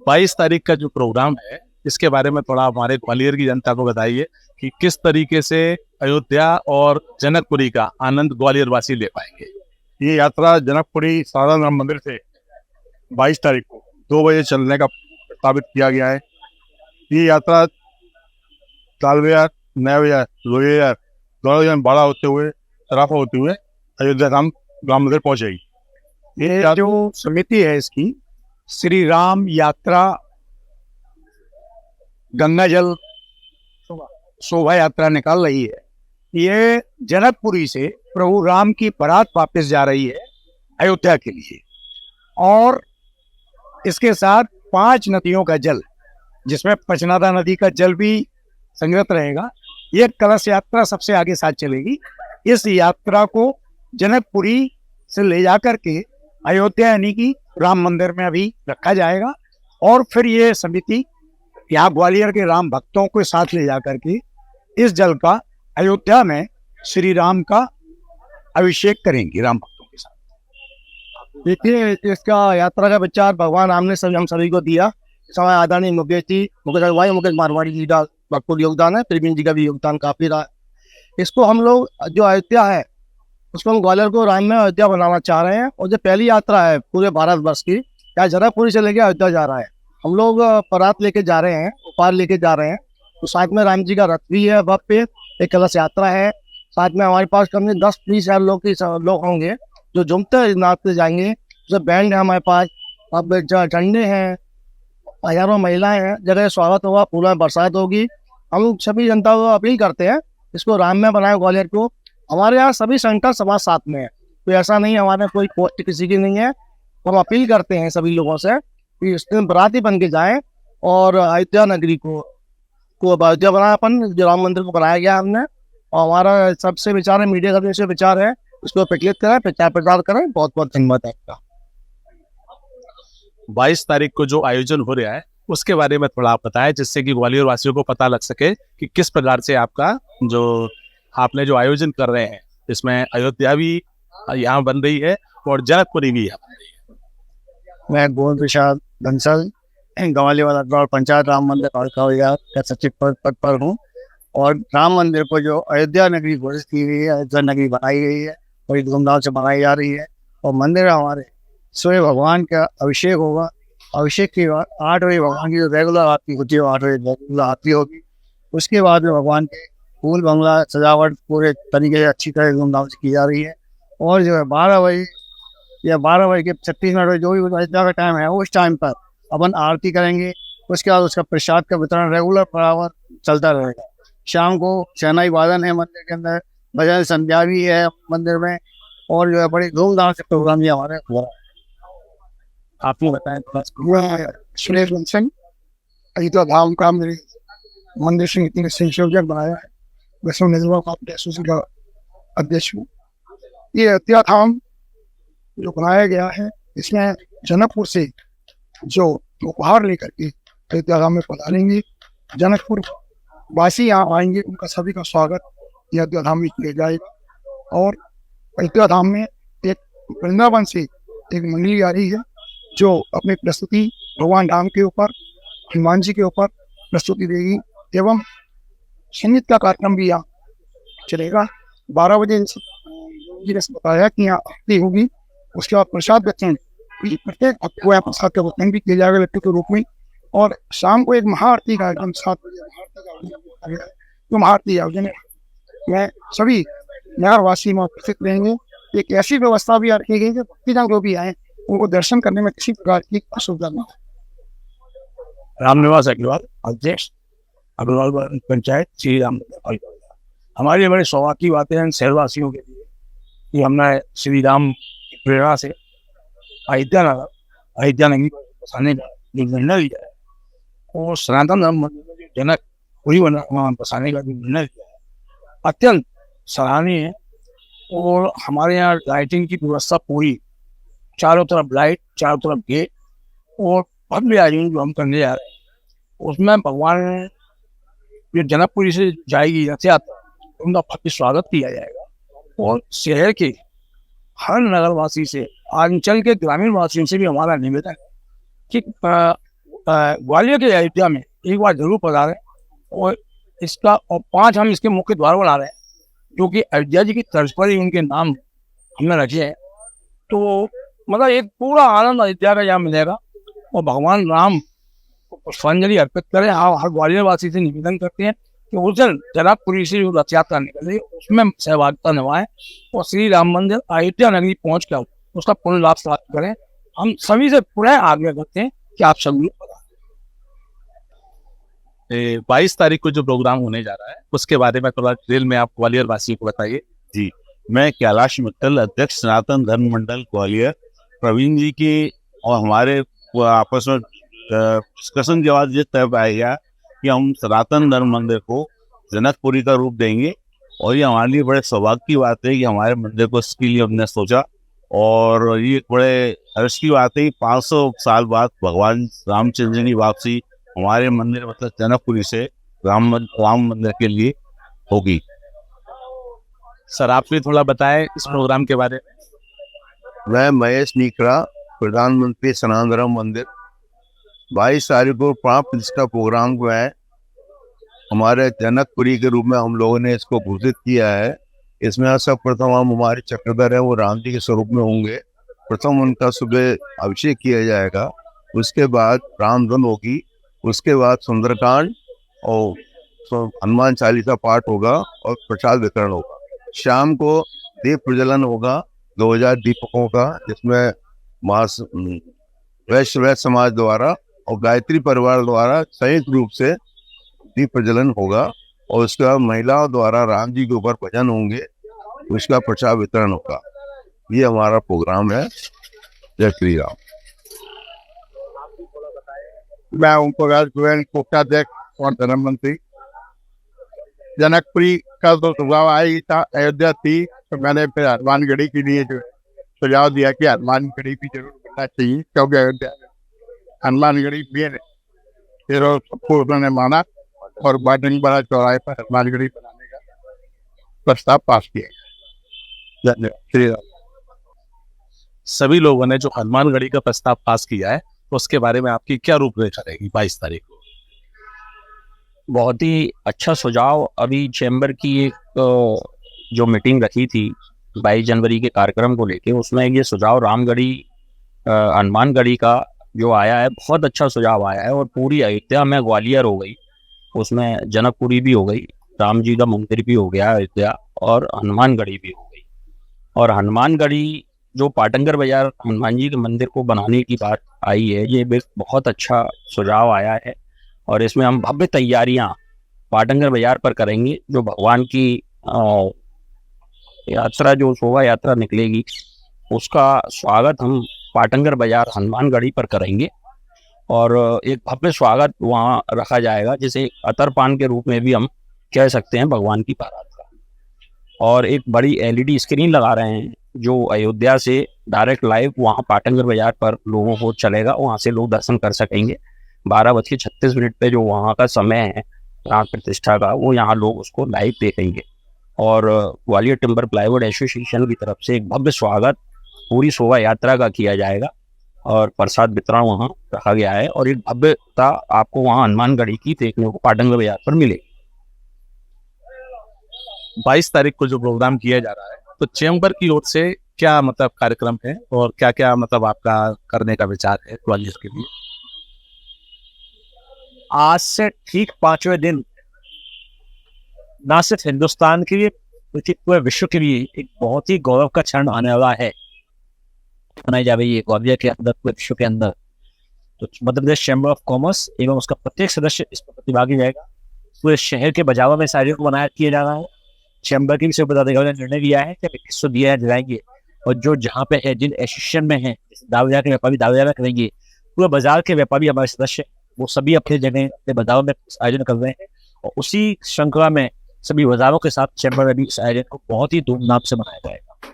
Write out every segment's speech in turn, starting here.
22 तारीख का जो प्रोग्राम है, इसके बारे में थोड़ा हमारे ग्वालियर की जनता को बताइए कि किस तरीके से अयोध्या और जनकपुरी का आनंद ग्वालियर वासी ले पाएंगे। ये यात्रा जनकपुरी सारनाथ राम मंदिर से 22 तारीख को 2 बजे चलने का प्रस्तावित किया गया है। ये यात्रा तालबेयार, नया बाजार, लोहिया दोनों जन बड़ा होते हुए सराफा होते हुए अयोध्या राम मंदिर पहुंचेगी। ये जो समिति है इसकी श्री राम यात्रा गंगा जल शोभा यात्रा निकाल रही है। ये जनकपुरी से प्रभु राम की बारात वापस जा रही है अयोध्या के लिए, और इसके साथ 5 नदियों का जल, जिसमें पंचनादा नदी का जल भी संग्रहित रहेगा। ये कलश यात्रा सबसे आगे साथ चलेगी। इस यात्रा को जनकपुरी से ले जाकर के अयोध्या यानी कि राम मंदिर में अभी रखा जाएगा, और फिर ये समिति यहाँ ग्वालियर के राम भक्तों को साथ ले जाकर के इस जल का अयोध्या में श्री राम का अभिषेक करेंगे राम भक्तों के साथ। देखिए, इसका यात्रा का विचार भगवान राम ने हम सभी को दिया। समय आदरणीय मुकेश मारवाड़ी जी का भरपूर योगदान है, प्रवीण जी का भी योगदान काफी रहा है। इसको हम लोग जो अयोध्या है उसको हम ग्वालियर को राम में अयोध्या बनाना चाह रहे हैं, और जो पहली यात्रा है पूरे भारतवर्ष की, क्या जनकपुरी से लेके अयोध्या जा रहा है। हम लोग परात लेके जा रहे हैं, उपहार लेके जा रहे हैं, तो साथ में राम जी का रथ भी है, वह पे एक कलश यात्रा है। साथ में हमारे पास कम से 10-20 हजार लोग होंगे जो झूमते नाचते जाएंगे। जो बैंड है हमारे पास, अब झंडे हैं, हजारों महिलाएं हैं, जगह स्वागत होगा, फूलों में बरसात होगी। हम सभी जनता को अपील करते हैं इसको राम में बनाए ग्वालियर को। हमारे यहाँ सभी संगठन समाज साथ में है, तो ऐसा नहीं हमारे कोई पोस्ट किसी की नहीं है। हम अपील करते हैं सभी लोगों से कि इस दिन बराती बन के जाएं और अयोध्या नगरी को अयोध्या बनाया, अपन जो राम मंदिर को बनाया गया हमने, और हमारा सबसे विचार है, मीडिया का से विचार है, इसको प्रचलित करें, प्रचार प्रसार करें। बहुत बहुत धन्यवाद आपका। 22 तारीख को जो आयोजन हो रहा है उसके बारे में थोड़ा आप बताएं, जिससे कि ग्वालियर वासियों को पता लग सके कि किस प्रकार से आपने जो आयोजन कर रहे हैं, इसमें अयोध्या भी यहाँ बन रही है और जनकपुरी भी यहाँ बन रही है। मैं गोविंद प्रसाद बंसल ग्वालियर वाला पंचायत राम मंदिर का सचिव पद पर हूँ, और राम मंदिर को जो अयोध्या नगरी घोषित की गई है, अयोध्या नगरी बनाई गई है, बड़ी धूमधाम से बनाई जा रही है। और मंदिर हमारे सूर्य भगवान का अभिषेक होगा। अभिषेक के बाद 8 बजे भगवान की जो रेगुलर आरती होती है, 8 बजे रेगुलर आरती होगी। उसके बाद में भगवान के फूल बंगला सजावट पूरे तरीके से अच्छी तरह धूमधाम से की जा रही है। और जो है 12 बजे या 12 बजे के 36 मिनट जो भी अयोध्या का टाइम है, उस टाइम पर अपन आरती करेंगे। उसके बाद उसका प्रसाद का वितरण रेगुलर बराबर चलता रहेगा। शाम को शहनाई वादन है मंदिर के अंदर, भजन संध्या भी है मंदिर में, और जो है बड़ी धूमधाम से प्रोग्राम ये हमारे हो रहा है। आपने बताएं सुरेश बंसल अयोध्या धाम का मेरे मंदिर समिति ने संयोजक बनाया है, वैष्णव निर्वाह एसोसिएशन का अध्यक्ष हूँ। ये अयोध्या धाम जो बनाया गया है, इसमें जनकपुर से जो उपहार लेकर के अयोध्या धाम में पधारेंगे, जनकपुर वासी यहाँ आएंगे, उनका सभी का स्वागत अयोध्या धाम में किया जाएगा। और अयोध्या धाम में एक वृंदावन से एक मंडली आ रही है जो अपनी प्रस्तुति भगवान राम के ऊपर, हनुमान जी के ऊपर प्रस्तुति देगी, एवं संगीत का कार्यक्रम भी यहाँ चलेगा। 12 बजे जी ने बताया कि यहाँ आरती होगी, उसके बाद प्रसाद वितरण, प्रत्येक भक्त को यहाँ प्रसाद का वितरण भी किया जाएगा लट्टू के रूप में। और शाम को एक महाआरती कार्यक्रम 7 बजे तो महाआरती आयोजन में सभी नगरवासी में उपस्थित रहेंगे। एक ऐसी व्यवस्था भी रखी गई है भक्तजन जो भी आए उनको दर्शन करने में किसी प्रकार की असुविधा न हो। रामनिवास अग्रवाल, अध्यक्ष अग्रवाल पंचायत श्री राम। हमारी बड़ी सौभाग्य की बातें हैं शहरवासियों के लिए कि हमने श्री राम की प्रेरणा से अयोध्या नगरी बसाने का जो निर्णय लिया है, और सनातन धर्म मंदिर में जो जनकपुरी बसाने का जो निर्णय लिया है, अत्यंत सराहनीय है। और हमारे यहाँ लाइटिंग की व्यवस्था पूरी, चारों तरफ लाइट, चारों तरफ गेट, और भव्य आयोजन जो हम करने जा रहे हैं उसमें भगवान जो जनकपुरी से जाएगी रथ यात्रा, उनका भव्य स्वागत किया जाएगा। और शहर के हर नगरवासी से, अंचल के ग्रामीण वासियों से भी हमारा निवेदन है कि ग्वालियर के अयोध्या में एक बार जरूर पधारें और इसका और 5 हम इसके मुख्य द्वार बना रहे हैं जो कि अयोध्या जी की तर्ज पर ही उनके नाम हमने रखे हैं। तो मतलब एक पूरा आनंद अयोध्या का यहाँ मिलेगा और भगवान राम को पुष्पांजलि अर्पित करें। हम हर ग्वालियर वासी से निवेदन करते हैं कि उस दिन जनकपुरी से जो रथ यात्रा निकल रही है उसमें सहभागिता निभाएं और श्री राम मंदिर अयोध्या नगरी पहुंच कर उसका पूर्ण लाभ प्राप्त करें। हम सभी से पुनः आग्रह करते हैं कि आप सभी 22 तारीख को जो प्रोग्राम होने जा रहा है उसके बारे में थोड़ा डिटेल में आप ग्वालियर वासियों को बताइए। जी, मैं कैलाश मित्तल, अध्यक्ष सनातन धर्म मंडल ग्वालियर, प्रवीण जी की और हमारे आपस में डिस्कशन के बाद ये तय पाया गया कि हम सनातन धर्म मंदिर को जनकपुरी का रूप देंगे और ये हमारे लिए बड़े सौभाग्य की बात है कि हमारे मंदिर को इसके लिए हमने सोचा। और ये बड़े हर्ष की बात है कि 500 साल बाद भगवान रामचंद्र की वापसी हमारे मंदिर मतलब जनकपुरी से राम मंदिर के लिए होगी। सर आप भी थोड़ा बताएं इस प्रोग्राम के बारे में। मैं महेश नीकड़ा, प्रधानमंत्री सनातन धर्म मंदिर। 22 तारीख को प्राण प्रतिष्ठा प्रोग्राम को है हमारे जनकपुरी के रूप में हम लोगों ने इसको घोषित किया है। इसमें सर्वप्रथम हम हमारे चक्रधर है वो राम जी के स्वरूप में होंगे। प्रथम उनका सुबह अभिषेक किया जाएगा, उसके बाद रामधन होगी, उसके बाद सुंदरकांड और हनुमान चालीसा पाठ होगा और प्रसाद वितरण होगा। शाम को दीप प्रज्वलन होगा 2000 दीपकों का, जिसमें वैश्य समाज द्वारा और गायत्री परिवार द्वारा संयुक्त रूप से दीप प्रज्वलन होगा और उसके बाद महिलाओं द्वारा राम जी के ऊपर भजन होंगे, उसका प्रसाद वितरण होगा। ये हमारा प्रोग्राम है। जय श्री राम। मैं ओम प्रकाश गोयल, कोषाध्यक्ष और धर्म मंत्री। जनकपुरी का तो सुझाव आई था, अयोध्या थी तो मैंने फिर हनुमानगढ़ी के लिए जो सुझाव दिया कि हनुमानगढ़ी भी जरूर बनना चाहिए क्योंकि अयोध्या में हनुमानगढ़ी भी है। फिर सबको उन्होंने माना और बाटन बड़ा चौराहे पर हनुमानगढ़ी बनाने का प्रस्ताव पास किया। धन्यवाद। श्री राम। सभी लोगों ने जो हनुमानगढ़ी का प्रस्ताव पास किया है तो उसके बारे में आपकी क्या रूपरेखा रहेगी 22 तारीख को? बहुत ही अच्छा सुझाव। अभी चैम्बर की एक जो मीटिंग रखी थी 22 जनवरी के कार्यक्रम को लेके, उसमें ये सुझाव रामगढ़ी हनुमानगढ़ी का जो आया है बहुत अच्छा सुझाव आया है। और पूरी अयोध्या में ग्वालियर हो गई, उसमें जनकपुरी भी हो गई, राम जी का मंदिर भी हो गया अयोध्या और हनुमानगढ़ी भी हो गई। और हनुमानगढ़ी जो पाटंगर बाजार हनुमान जी के मंदिर को बनाने की बात आई है, ये बहुत अच्छा सुझाव आया है। और इसमें हम भव्य तैयारियां पाटंगर बाजार पर करेंगे। जो भगवान की यात्रा जो शोभा यात्रा निकलेगी उसका स्वागत हम पाटंगर बाजार हनुमानगढ़ी पर करेंगे और एक भव्य स्वागत वहाँ रखा जाएगा, जिसे अतरपान के रूप में भी हम कह सकते हैं भगवान की बारात का। और एक बड़ी LED स्क्रीन लगा रहे हैं जो अयोध्या से डायरेक्ट लाइव वहाँ पाटंगर बाजार पर लोगों को चलेगा, वहाँ से लोग दर्शन कर सकेंगे। 12:36 पे जो वहाँ का समय है प्राण प्रतिष्ठा का, वो यहाँ लोग उसको लाइव देखेंगे। और ग्वालियर टिम्बर प्लाईवुड एसोसिएशन की तरफ से एक भव्य स्वागत पूरी शोभा यात्रा का किया जाएगा और प्रसाद वितरण वहाँ रखा गया है। और एक भव्यता आपको वहाँ हनुमानगढ़ी की देखने को पाटंगर बाजार पर मिलेगी। 22 तारीख को जो प्रोग्राम किया जा रहा है तो चैम्बर की ओर से क्या मतलब कार्यक्रम है और क्या क्या मतलब आपका करने का विचार है ग्वालियर के लिए? आज से ठीक 5वें दिन न सिर्फ हिंदुस्तान के लिए बल्कि पूरे विश्व के लिए एक बहुत ही गौरव का क्षण आने वाला है, मनाई जा रही है ग्वालियर के अंदर, पूरे विश्व के अंदर। तो Madhya Pradesh chamber of commerce एवं उसका प्रत्येक सदस्य इस पर प्रतिभागी रहेगा। पूरे शहर के बाजारों में शायरी को बनाया किया जा रहा है। चैम्बर के विषय पदाधिकारियों ने निर्णय लिया है कि 2100 दिया दिलाएंगे और जो जहाँ पे है जिन एसोसिएशन में है, दावरिया के व्यापारी दावरिया में करेंगे, पूरे बाजार के व्यापारी हमारे सदस्य वो सभी अपने जगह अपने बाजारों में आयोजन कर रहे हैं। और उसी श्रृंखला में सभी बाजारों के साथ चैम्बर में भी इस आयोजन को बहुत ही धूमधाम से मनाया जाएगा।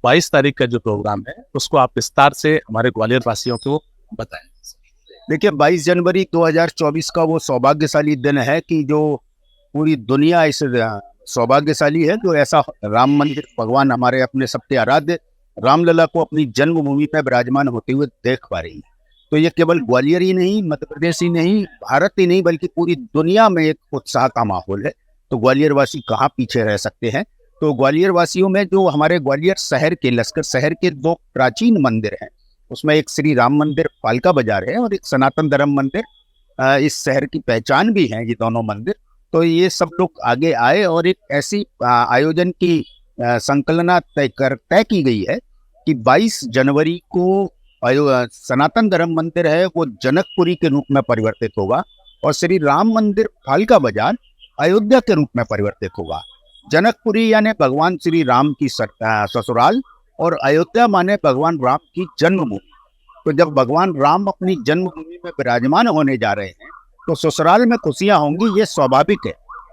22 तारीख का जो प्रोग्राम है उसको आप विस्तार से हमारे ग्वालियर वासियों को बताएं। देखिए 22 जनवरी 2024 का वो सौभाग्यशाली दिन है कि जो पूरी दुनिया इस सौभाग्यशाली है जो ऐसा राम मंदिर भगवान हमारे अपने सबके आराध्य रामलला को अपनी जन्मभूमि पर विराजमान होते हुए देख पा रही है। तो ये केवल ग्वालियर ही नहीं, मध्य प्रदेश ही नहीं, भारत ही नहीं, बल्कि पूरी दुनिया में एक उत्साह का माहौल है। तो ग्वालियर वासी कहाँ पीछे रह सकते हैं। तो ग्वालियर वासियों में जो हमारे ग्वालियर शहर के, लश्कर शहर के 2 प्राचीन मंदिर हैं, उसमें एक श्री राम मंदिर फालका बाजार है और एक सनातन धर्म मंदिर, इस शहर की पहचान भी है ये दोनों मंदिर। तो ये सब लोग आगे आए और एक ऐसी आयोजन की संकलना तय की गई है कि 22 जनवरी को सनातन धर्म मंदिर है वो जनकपुरी के रूप में परिवर्तित होगा और श्री राम मंदिर फालका बाजार अयोध्या के रूप में परिवर्तित होगा। जनकपुरी यानी भगवान श्री राम की ससुराल और अयोध्या माने भगवान राम की जन्मभूमि। तो जब भगवान राम अपनी जन्मभूमि में विराजमान होने जा रहे हैं तो ससुराल में खुशियां होंगी, ये स्वाभाविक है।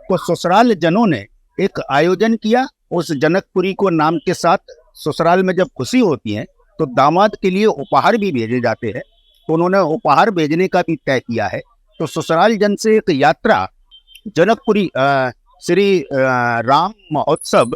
तो ससुराल जनों ने एक आयोजन किया, उस जनकपुरी को नाम के साथ ससुराल में जब खुशी होती है तो दामाद के लिए उपहार भी भेजे जाते हैं। तो उन्होंने उपहार भेजने का भी तय किया है। तो ससुराल जन से एक यात्रा जनकपुरी श्री राम महोत्सव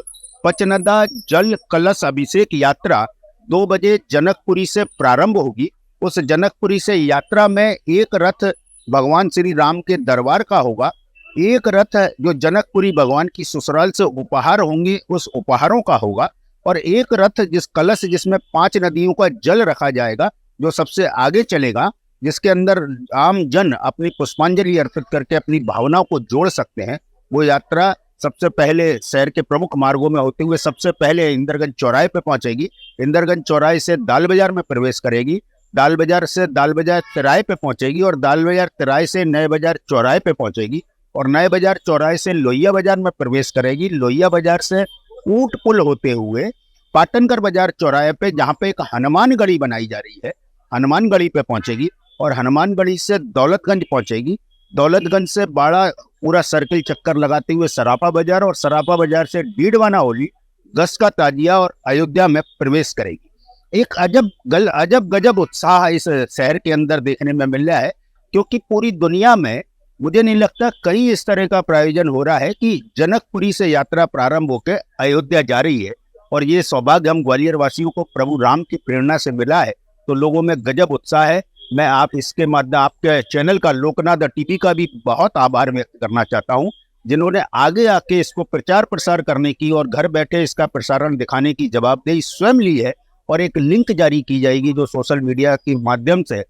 पचनदा जल कलश अभिषेक यात्रा 2 बजे जनकपुरी से प्रारंभ होगी। उस जनकपुरी से यात्रा में एक रथ भगवान श्री राम के दरबार का होगा, एक रथ जो जनकपुरी भगवान की ससुराल से उपहार होंगे उस उपहारों का होगा, और एक रथ कलश जिसमें 5 नदियों का जल रखा जाएगा जो सबसे आगे चलेगा, जिसके अंदर आम जन अपनी पुष्पांजलि अर्पित करके अपनी भावनाओं को जोड़ सकते हैं। वो यात्रा सबसे पहले शहर के प्रमुख मार्गों में होते हुए सबसे पहले इंदरगंज चौराहे पे पहुंचेगी। इंदरगंज चौराहे से दाल बाजार में प्रवेश करेगी, दाल बाजार से दाल बाजार तिराहे पे पहुंचेगी और दाल बाजार तिराहे से नए बाजार चौराहे पे पहुंचेगी और नए बाजार चौराहे से लोहिया बाजार में प्रवेश करेगी। लोहिया बाजार से ऊंट पुल होते हुए पाटनगर बाजार चौराहे पे, जहाँ पे एक हनुमान गढ़ी बनाई जा रही है, हनुमान गढ़ी पे पहुंचेगी और हनुमान गढ़ी से दौलतगंज पहुंचेगी। दौलतगंज से बाड़ा पूरा सर्किल चक्कर लगाते हुए सराफा बाजार और सराफा बाजार से डीडवाना होली, गस का ताजिया और अयोध्या में प्रवेश करेगी। एक अजब गजब उत्साह इस शहर के अंदर देखने में मिल रहा है, क्योंकि पूरी दुनिया में मुझे नहीं लगता कहीं इस तरह का प्रायोजन हो रहा है कि जनकपुरी से यात्रा प्रारंभ होकर अयोध्या जा रही है। और ये सौभाग्य हम ग्वालियर वासियों को प्रभु राम की प्रेरणा से मिला है। तो लोगों में गजब उत्साह है। मैं इसके माध्यम आपके चैनल का, लोकनाथ टीवी का भी बहुत आभार व्यक्त करना चाहता हूं, जिन्होंने आगे आके इसको प्रचार प्रसार करने की और घर बैठे इसका प्रसारण दिखाने की जवाबदेही स्वयं ली है। और एक लिंक जारी की जाएगी जो सोशल मीडिया के माध्यम से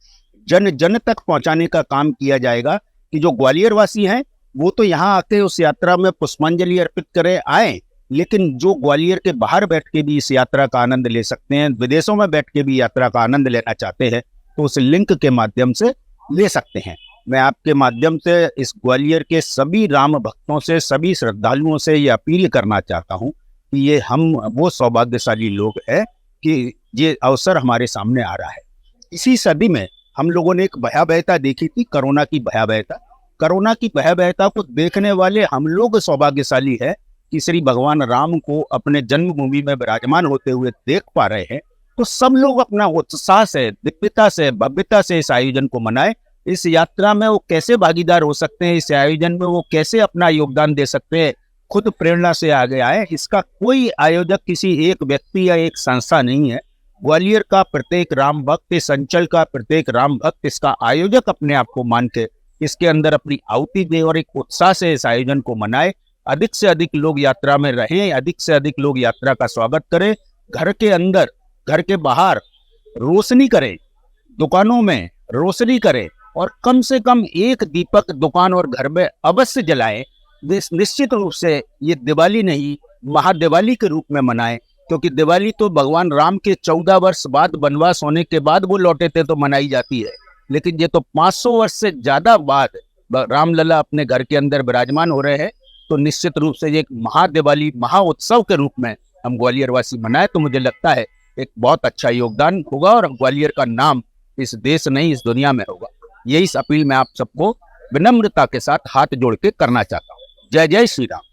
जन जन तक पहुंचाने का काम किया जाएगा कि जो ग्वालियर वासी हैं वो तो यहाँ आके उस यात्रा में पुष्पांजलि अर्पित करे आए, लेकिन जो ग्वालियर के बाहर बैठ के भी इस यात्रा का आनंद ले सकते हैं, विदेशों में बैठ के भी यात्रा का आनंद लेना चाहते हैं, तो उस लिंक के माध्यम से ले सकते हैं। मैं आपके माध्यम से इस ग्वालियर के सभी राम भक्तों से, सभी श्रद्धालुओं से ये अपील करना चाहता हूँ कि ये हम वो सौभाग्यशाली लोग हैं कि ये अवसर हमारे सामने आ रहा है। इसी सदी में हम लोगों ने एक भयावहता देखी थी, कोरोना की भयावहता। कोरोना की भयावहता को देखने वाले हम लोग सौभाग्यशाली है कि श्री भगवान राम को अपने जन्मभूमि में विराजमान होते हुए देख पा रहे हैं। तो सब लोग अपना उत्साह से, दिव्यता से, भव्यता से इस आयोजन को मनाएं। इस यात्रा में वो कैसे भागीदार हो सकते हैं, इस आयोजन में वो कैसे अपना योगदान दे सकते हैं, खुद प्रेरणा से आगे आए। इसका कोई आयोजक किसी एक व्यक्ति या एक संस्था नहीं है। ग्वालियर का प्रत्येक राम भक्त, इस अंचल का प्रत्येक राम भक्त इसका आयोजक अपने आप को मान के इसके अंदर अपनी आहुति दे और एक उत्साह से इस आयोजन को मनाए। अधिक से अधिक लोग यात्रा में रहें, अधिक से अधिक लोग यात्रा का स्वागत करें। घर के अंदर, घर के बाहर रोशनी करें, दुकानों में रोशनी करें और कम से कम एक दीपक दुकान और घर में अवश्य जलाएं। निश्चित रूप से ये दिवाली नहीं, महादिवाली के रूप में मनाएं, क्योंकि दिवाली तो भगवान राम के 14 वर्ष बाद वनवास होने के बाद वो लौटे थे तो मनाई जाती है, लेकिन ये तो 500 वर्ष से ज्यादा बाद रामलला अपने घर के अंदर विराजमान हो रहे हैं। तो निश्चित रूप से ये एक महादिवाली, महा उत्सव के रूप में हम ग्वालियर वासी मनाए तो मुझे लगता है एक बहुत अच्छा योगदान होगा और ग्वालियर का नाम इस देश नहीं, इस दुनिया में होगा। यही अपील मैं आप सबको विनम्रता के साथ हाथ जोड़ के करना चाहता हूँ। जय जय श्री राम।